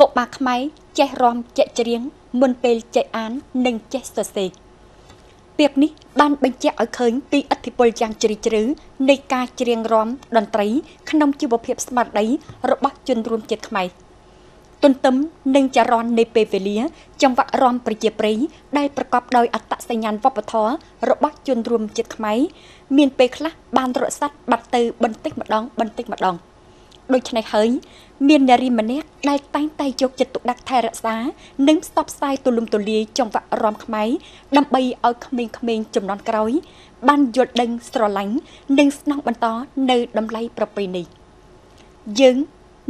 កុមារខ្មែរចេះរំចេះច្រៀងមុនពេលចេះអាននិងចេះសរសេរពាក្យនេះបានបញ្ជាក់ឲ្យឃើញពីឥទ្ធិពលយ៉ាងជ្រាលជ្រៅនៃការច្រៀងរាំតន្ត្រីក្នុងជីវភាពស្មារតីរបស់ជនរួមជាតិខ្មែរទន្ទឹមនឹងចរន្តនៃពេលវេលាចង្វាក់រាំប្រជាប្រិយដែលប្រកបដោយអត្តសញ្ញាណវប្បធម៌របស់ជនរួមជាតិខ្មែរមានពេលខ្លះបានរត់សាត់បាត់ទៅបន្តិចម្ដងដូច្នេះហើយមាននារីម្នាក់ដែលតែងតែយកចិត្តទុកដាក់ថែរក្សានិងផ្សព្វផ្សាយទូលំទូលាយចង្វាក់រាំខ្មែរដើម្បីឲ្យក្មេងៗជំនាន់ក្រោយបានយល់ដឹងស្រឡាញ់និងស្នងបន្តនៅតម្លៃប្រពៃណីយើង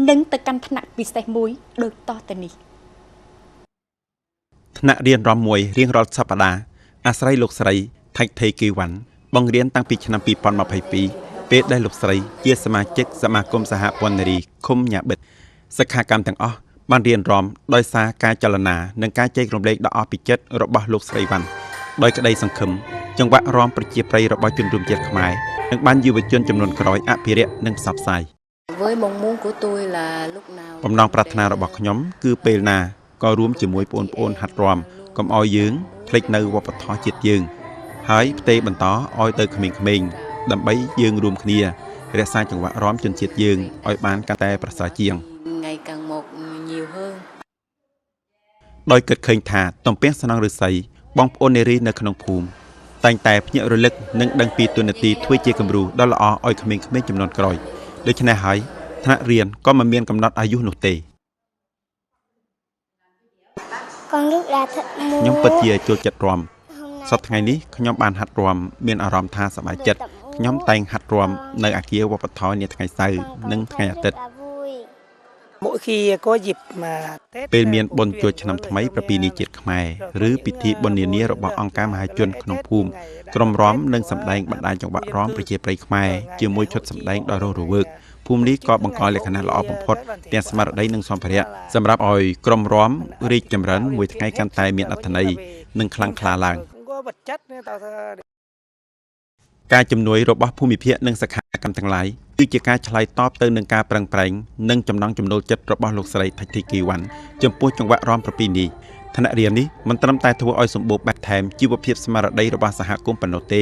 នឹងទៅកាន់ថ្នាក់ពិសេសមួយដូចតទៅនេះថ្នាក់រៀនរាំមួយរៀងរាល់សប្តាហ៍អាស្រ័យលោកស្រីថៃថេគីវ៉ាន់បង្រៀនតាំងពីឆ្នាំ2022ពេលដែលលោកស្រីជាសមាជិកសមាគមសហព័ន្ធនារីឃុំញ៉ាបិតសិក្ខាកាមទាំងអស់បានរៀនរាំដោយសារការចលនានិងការចែករំលែកដ៏អស្ចារ្យរបស់លោកស្រីវ៉ាន់ដោយក្តីសង្ឃឹមចង្វាក់រាំប្រជាប្រិយរបស់ជនរួមជាតិខ្មែរនឹងបានយុវជនចំនួនក្រោយអភិរក្សនិងផ្សព្វផ្សាយបំណងប្រាថ្នារបស់ខ្ញុំគឺពេលណាក៏រួមជាមួយបងប្អូនហាត់រាំកុំឲ្យយើងភ្លេចនៅវប្បធម៌ជាតិយើងហើយផ្ទេរបន្តឲ្យទៅក្មេងៗដើម្បីយើងរួមគ្នារក្សាចង្វាក់រាំជនជាតិយើងឲ្យបានកាន់តែប្រសើរជាងដោយគិតឃើញថាទំពាំងសំណង់ឫស្សីបងប្អូននារីនៅក្នុងភូមិតែងតែភ្ញាក់រលឹកនិងដឹងពីទូនាទីធ្វើជាគំរូដ៏ល្អឲ្យក្មេងៗចំនួនក្រោយដូច្នេះហើយថ្នាក់រៀនក៏មិនមានកំណត់អាយុនោះទេខ្ញុំពិតជាចូលចិត្តរាំសប្តាហ៍ថ្ងៃនេះខ្ញុំបានហាត់រាំមានអារម្មណ៍ថាសប្បាយចិត្តខ្ញុំតែងហាត់រាំនៅអគារវប្បធម៌នាថ្ងៃសៅរ៍និងថ្ងៃអាទិត្យពេលមានបុណ្យចូលឆ្នាំថ្មីប្រពៃណីជាតិខ្មែរឬពិធីបុណ្យនានារបស់អង្គការមហាជនក្នុងភូមិក្រុមរាំនិងសម្ដែងបណ្ដាញចង្វាក់រាំប្រជាប្រិយខ្មែរជាមួយឈុតសម្ដែងដ៏រស់រវើកភូមិនេះក៏បង្កលក្ខណៈល្អបំផុតទាំងស្មារតីនិងសម្ភារៈសម្រាប់ឲ្យក្រុមរាំរីកចម្រើនមួយថ្ងៃកាន់តែមានអត្ថន័យនិងខ្លាំងក្លាឡើងការជំនួយរបស់ភូមិភាគនិងសក្ខាកម្មទាំងឡាយគឺជាការឆ្លើយតបទៅនឹងការប្រឹងប្រែងនិងចំណង់ចំណូលចិត្តរបស់លោកស្រីថៃថេគីវ៉ាន់ចំពោះចង្វាក់រាំប្រពៃណីថ្នាក់រៀននេះមិនត្រឹមតែធ្វើឲ្យសម្បូរបែបថែមជីវភាពស្មារតីរបស់សហគមន៍ប៉ុណ្ណោះទេ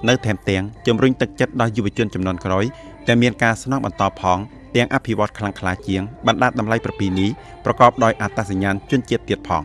នៅថែមទាំងជំរុញទឹកចិត្តដល់យុវជនជំនាន់ក្រោយដែលមានការស្នងបន្តផងទាំងអភិវឌ្ឍខ្លាំងក្លាជាងបណ្ដាតម្លៃប្រពៃណីប្រកបដោយអត្តសញ្ញាណជនជាតិទៀតផង